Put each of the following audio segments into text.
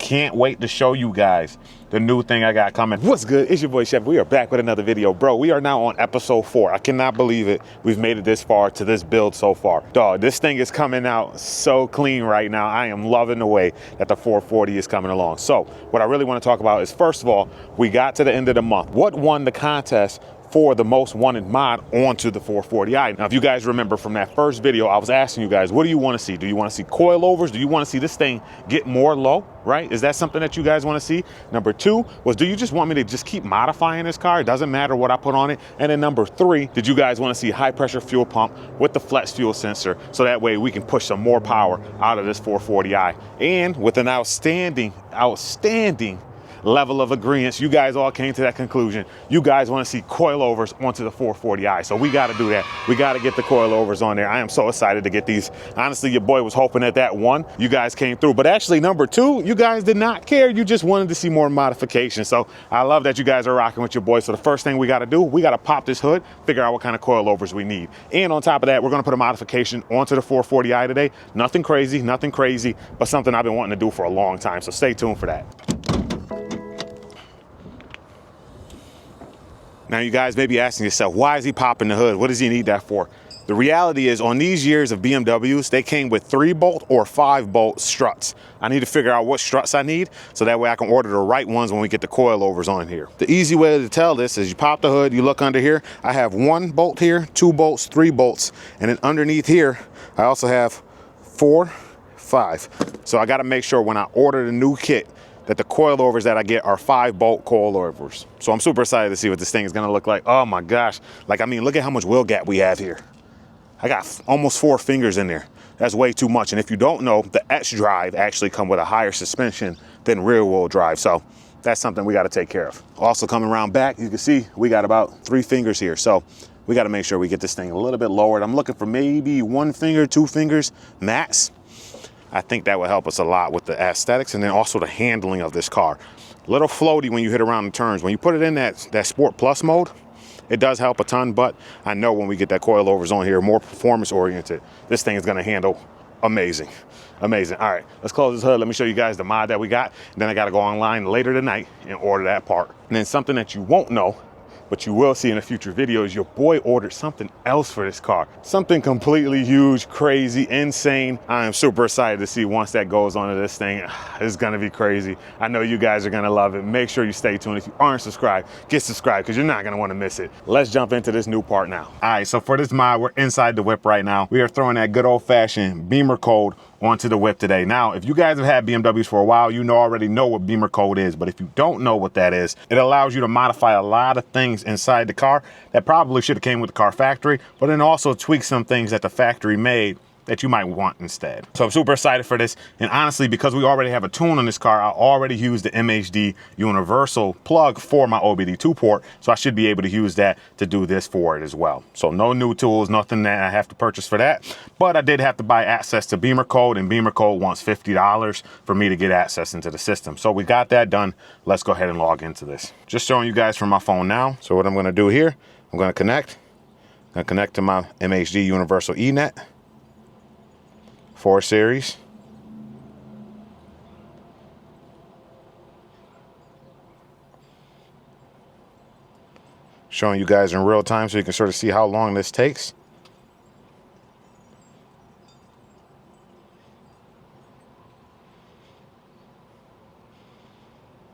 can't wait to show you guys the new thing I got coming. What's good? It's your boy Chef. We are back with another video. Bro, we are now on episode 4. I cannot believe it. We've made it this far to this build so far. Dog, this thing is coming out so clean right now. I am loving the way that the 440 is coming along. So what I really want to talk about is, first of all, we got to the end of the month. What won the contest for the most wanted mod onto the 440i? Now, if you guys remember from that first video, I was asking you guys, what do you want to see? Do you want to see coilovers? Do you want to see this thing get more low, right? Is that something that you guys want to see? Number 2 was, do you just want me to just keep modifying this car? It doesn't matter what I put on it. And then number 3, did you guys want to see high pressure fuel pump with the flex fuel sensor, so that way we can push some more power out of this 440i? And with an outstanding level of agreement, you guys all came to that conclusion. You guys want to see coilovers onto the 440i. So we got to do that. We got to get the coilovers on there. I am so excited to get these. Honestly, your boy was hoping at that one, you guys came through. But actually, number 2, you guys did not care. You just wanted to see more modification. So I love that you guys are rocking with your boy. So the first thing we got to do, we got to pop this hood, figure out what kind of coilovers we need. And on top of that, we're going to put a modification onto the 440i today. Nothing crazy, but something I've been wanting to do for a long time. So stay tuned for that. Now, you guys may be asking yourself, why is he popping the hood? What does he need that for? The reality is, on these years of BMWs, they came with 3-bolt or 5-bolt struts. I need to figure out what struts I need, so that way I can order the right ones when we get the coilovers on here. The easy way to tell this is you pop the hood, you look under here. I have 1 bolt here, 2 bolts, 3 bolts, and then underneath here, I also have 4, 5. So I gotta make sure when I order the new kit that the coilovers that I get are 5-bolt coilovers. So I'm super excited to see what this thing is gonna look like. Oh my gosh. Like, I mean, look at how much wheel gap we have here. I got almost 4 fingers in there. That's way too much. And if you don't know, the X drive actually come with a higher suspension than rear wheel drive. So that's something we gotta take care of. Also coming around back, you can see we got about 3 fingers here. So we gotta make sure we get this thing a little bit lowered. I'm looking for maybe 1 finger, 2 fingers max. I think that will help us a lot with the aesthetics, and then also the handling of this car. A little floaty when you hit around the turns. When you put it in that Sport Plus mode, it does help a ton, but I know when we get that coilovers on here, more performance oriented, this thing is gonna handle amazing. Amazing. All right, let's close this hood. Let me show you guys the mod that we got. And then I gotta go online later tonight and order that part. And then something that you won't know, but you will see in a future video, is your boy ordered something else for this car. Something completely huge, crazy, insane. I am super excited to see once that goes onto this thing. It's gonna be crazy. I know you guys are gonna love it. Make sure you stay tuned. If you aren't subscribed, get subscribed, because you're not gonna wanna miss it. Let's jump into this new part now. All right, so for this mod, we're inside the whip right now. We are throwing that good old fashioned BimmerCode onto the whip today. Now, if you guys have had BMWs for a while, you already know what BimmerCode is. But if you don't know what that is, it allows you to modify a lot of things inside the car that probably should have came with the car factory, but then also tweak some things that the factory made that you might want instead. So I'm super excited for this. And honestly, because we already have a tune on this car, I already used the MHD universal plug for my OBD2 port. So I should be able to use that to do this for it as well. So no new tools, nothing that I have to purchase for that. But I did have to buy access to BimmerCode, and BimmerCode wants $50 for me to get access into the system. So we got that done. Let's go ahead and log into this. Just showing you guys from my phone now. So what I'm gonna do here, I'm gonna connect to my MHD universal Ethernet 4 series. Showing you guys in real time so you can sort of see how long this takes.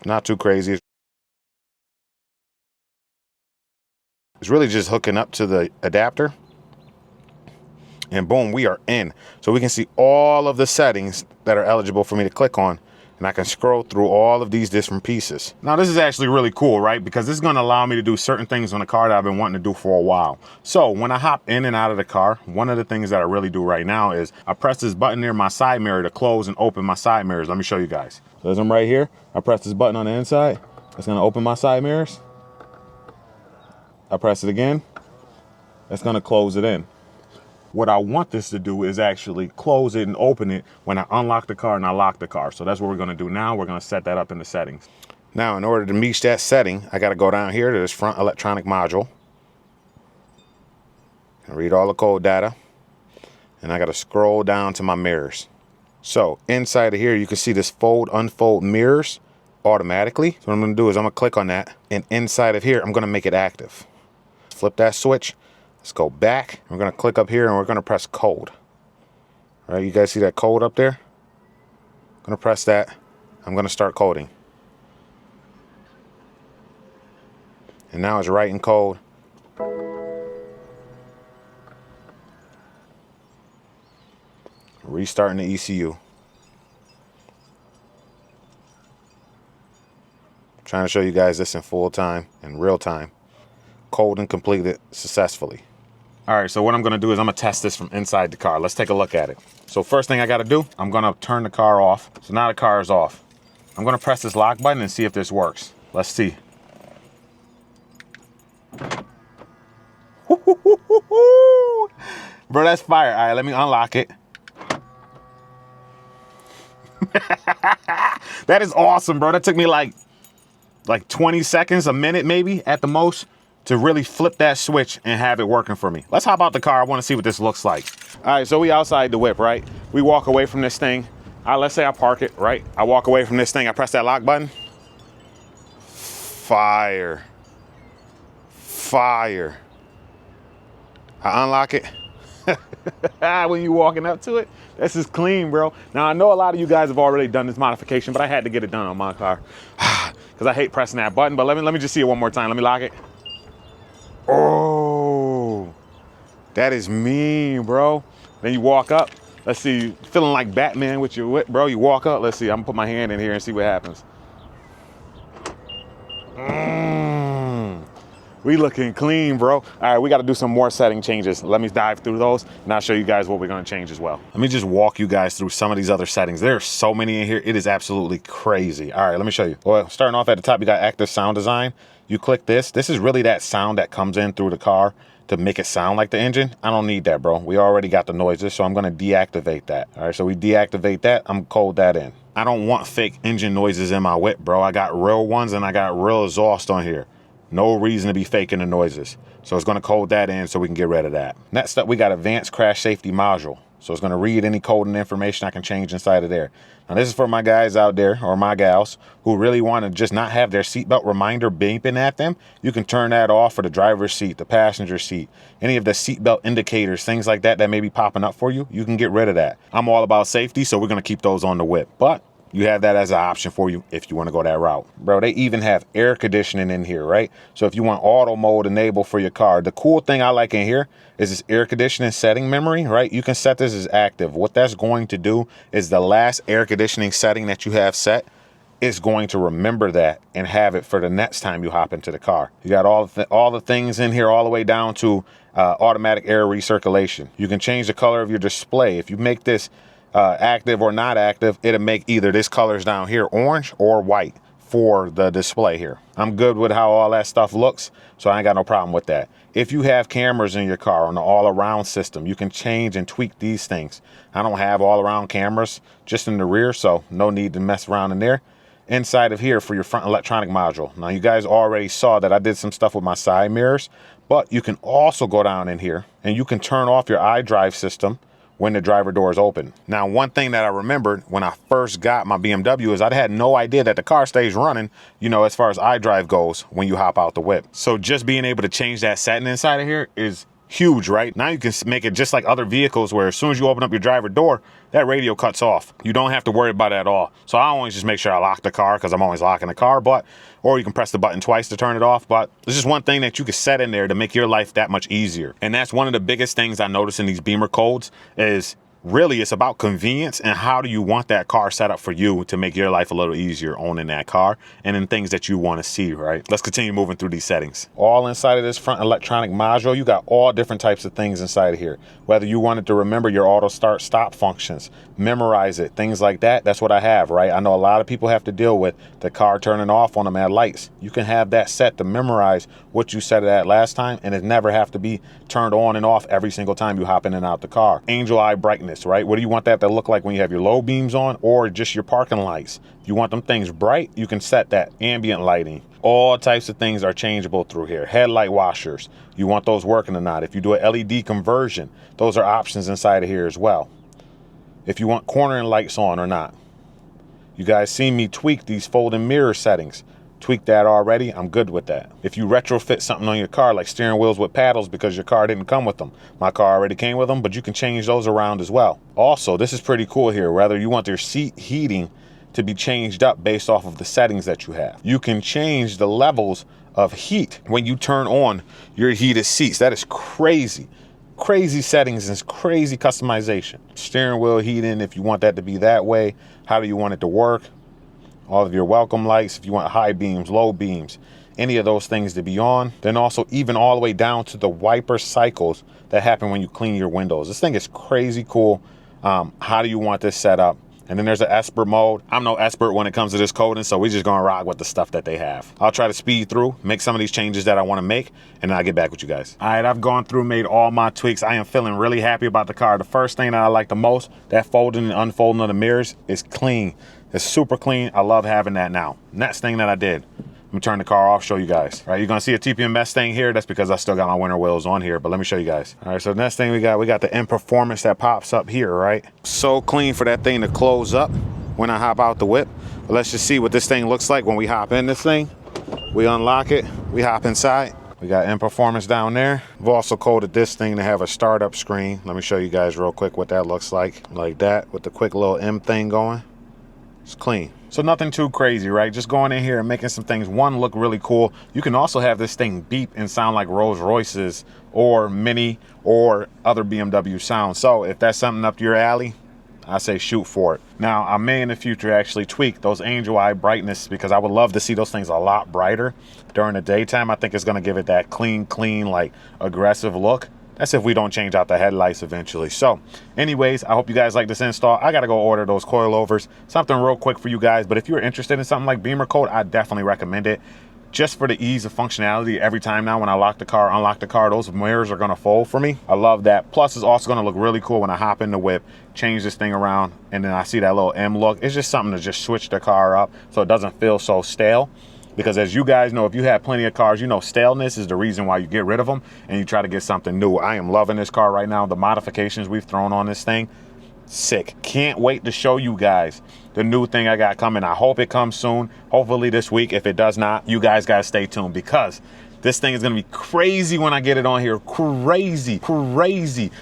Not too crazy. It's really just hooking up to the adapter. And boom, we are in. So we can see all of the settings that are eligible for me to click on, and I can scroll through all of these different pieces. Now, this is actually really cool, right? Because this is gonna allow me to do certain things on the car that I've been wanting to do for a while. So when I hop in and out of the car, one of the things that I really do right now is I press this button near my side mirror to close and open my side mirrors. Let me show you guys. So as I'm right here, I press this button on the inside. It's gonna open my side mirrors. I press it again. That's gonna close it in. What I want this to do is actually close it and open it when I unlock the car and I lock the car. So that's what we're gonna do now. We're gonna set that up in the settings. Now, in order to meet that setting, I gotta go down here to this front electronic module and read all the code data. And I gotta scroll down to my mirrors. So inside of here, you can see this fold, unfold mirrors automatically. So what I'm gonna do is I'm gonna click on that, and inside of here, I'm gonna make it active. Flip that switch. Let's go back. We're gonna click up here and we're gonna press code. All right, you guys see that code up there? I'm gonna press that. I'm gonna start coding. And now it's writing code. Restarting the ECU. Trying to show you guys this in full time, in real time. Code and completed successfully. All right, so what I'm gonna do is I'm gonna test this from inside the car. Let's take a look at it. So first thing I gotta do, I'm gonna turn the car off. So now the car is off. I'm gonna press this lock button and see if this works. Let's see. Bro, that's fire. All right, let me unlock it. That is awesome, bro. That took me like 20 seconds, a minute maybe at the most, to really flip that switch and have it working for me. Let's hop out the car. I want to see what this looks like. All right, so we outside the whip, right? We walk away from this thing. Let's say I park it, right? I walk away from this thing. I press that lock button. Fire. Fire. I unlock it. When you walking up to it, this is clean, bro. Now, I know a lot of you guys have already done this modification, but I had to get it done on my car because I hate pressing that button. But let me just see it one more time. Let me lock it. Oh, that is mean, bro. Then you walk up. Let's see, feeling like Batman with your whip, bro. You walk up. Let's see, I'm gonna put my hand in here and see what happens. We looking clean, bro. All right, we got to do some more setting changes. Let me dive through those, and I'll show you guys what we're going to change as well. Let me just walk you guys through some of these other settings. There are so many in here. It is absolutely crazy. All right, let me show you. Well, starting off at the top, you got active sound design. You click this. This is really that sound that comes in through the car to make it sound like the engine. I don't need that, bro. We already got the noises, so I'm going to deactivate that. All right, so we deactivate that. I'm going to code that in. I don't want fake engine noises in my whip, bro. I got real ones, and I got real exhaust on here. No reason to be faking the noises. So it's going to code that in so we can get rid of that. Next up, we got advanced crash safety module. So it's going to read any code and information I can change inside of there. Now this is for my guys out there, or my gals, who really want to just not have their seatbelt reminder beeping at them. You can turn that off for the driver's seat, the passenger seat, any of the seatbelt indicators, things like that may be popping up for you. You can get rid of that. I'm all about safety, so we're going to keep those on the whip. But you have that as an option for you if you want to go that route. Bro, they even have air conditioning in here, right? So if you want auto mode enabled for your car, the cool thing I like in here is this air conditioning setting memory, right? You can set this as active. What that's going to do is the last air conditioning setting that you have set is going to remember that and have it for the next time you hop into the car. You got all the things in here all the way down to automatic air recirculation. You can change the color of your display. If you make this active or not active, it'll make either this colors down here orange or white for the display here. I'm good with how all that stuff looks, so I ain't got no problem with that. If you have cameras in your car on the all-around system, you can change and tweak these things. I don't have all-around cameras, just in the rear, so no need to mess around in there. Inside of here for your front electronic module. Now you guys already saw that I did some stuff with my side mirrors, but you can also go down in here and you can turn off your iDrive system when the driver door is open. Now, one thing that I remembered when I first got my BMW is I had no idea that the car stays running, you know, as far as iDrive goes when you hop out the whip. So just being able to change that setting inside of here is huge, right? Now you can make it just like other vehicles where as soon as you open up your driver door, that radio cuts off. You don't have to worry about it at all. So I always just make sure I lock the car because I'm always locking the car, or you can press the button twice to turn it off. But there's just one thing that you can set in there to make your life that much easier. And that's one of the biggest things I notice in these BimmerCodes is really it's about convenience and how do you want that car set up for you to make your life a little easier owning that car and in things that you want to see, right? Let's continue moving through these settings. All inside of this front electronic module, you got all different types of things inside of here. Whether you wanted to remember your auto start stop functions, memorize it, things like that, that's what I have, right? I know a lot of people have to deal with the car turning off on them at lights. You can have that set to memorize what you set it at last time and it never have to be turned on and off every single time you hop in and out the car. Angel eye brightness, right? What do you want that to look like when you have your low beams on or just your parking lights? If you want them things bright, you can set that. Ambient lighting. All types of things are changeable through here. Headlight washers. You want those working or not. If you do a LED conversion, those are options inside of here as well. if you want cornering lights on or not. You guys seen me tweak these folding mirror settings. Tweak that already, I'm good with that. If you retrofit something on your car, like steering wheels with paddles because your car didn't come with them. My car already came with them, but you can change those around as well. Also, this is pretty cool here, whether you want your seat heating to be changed up based off of the settings that you have. You can change the levels of heat when you turn on your heated seats. That is crazy. Crazy settings and crazy customization. Steering wheel heating, if you want that to be that way. How do you want it to work? All of your welcome lights, if you want high beams, low beams, any of those things to be on. Then also even all the way down to the wiper cycles that happen when you clean your windows. This thing is crazy cool. How do you want this set up? And then there's an expert mode. I'm no expert when it comes to this coding, so we're just gonna rock with the stuff that they have. I'll try to speed through, make some of these changes that I wanna make, and then I'll get back with you guys. All right, I've gone through, made all my tweaks. I am feeling really happy about the car. The first thing that I like the most, that folding and unfolding of the mirrors, is clean. It's super clean. I love having that now. Next thing that I did, I'm gonna turn the car off, show you guys. All right, you're gonna see a TPMS thing here. That's because I still got my winter wheels on here, but let me show you guys. All right, so the next thing we got the in performance that pops up here, right? So clean for that thing to close up when I hop out the whip. But let's just see what this thing looks like when we hop in this thing. We unlock it, we hop inside. We got in performance down there. We've also coded this thing to have a startup screen. Let me show you guys real quick what that looks like that, with the quick little M thing going. It's clean. So nothing too crazy, right? Just going in here and making some things, one, look really cool. You can also have this thing beep and sound like Rolls Royces or Mini or other BMW sounds. So if that's something up your alley, I say shoot for it. Now, I may in the future actually tweak those angel eye brightness, because I would love to see those things a lot brighter during the daytime. I think it's gonna give it that clean, like aggressive look. That's if we don't change out the headlights eventually. So anyways, I hope you guys like this install. I gotta go order those coilovers. Something real quick for you guys, but if you're interested in something like BimmerCode, I definitely recommend it. Just for the ease of functionality, every time now when I lock the car, unlock the car, those mirrors are gonna fold for me. I love that. Plus it's also gonna look really cool when I hop in the whip, change this thing around, and then I see that little M look. It's just something to just switch the car up so it doesn't feel so stale. Because as you guys know, if you have plenty of cars, you know staleness is the reason why you get rid of them and you try to get something new. I am loving this car right now. The modifications we've thrown on this thing, sick. Can't wait to show you guys the new thing I got coming. I hope it comes soon. Hopefully this week. If it does not, you guys gotta stay tuned, because this thing is gonna be crazy when I get it on here. Crazy.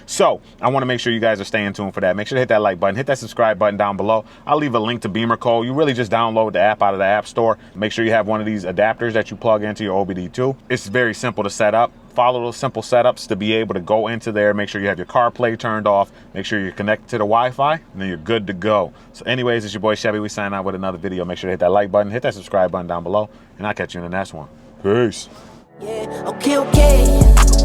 So I wanna make sure you guys are staying tuned for that. Make sure to hit that like button, hit that subscribe button down below. I'll leave a link to BimmerCode. You really just download the app out of the App Store. Make sure you have one of these adapters that you plug into your OBD2. It's very simple to set up. Follow those simple setups to be able to go into there. Make sure you have your CarPlay turned off. Make sure you're connected to the Wi-Fi, and then you're good to go. So anyways, it's your boy Chevy. We sign out with another video. Make sure to hit that like button, hit that subscribe button down below, and I'll catch you in the next one. Peace. Yeah, okay.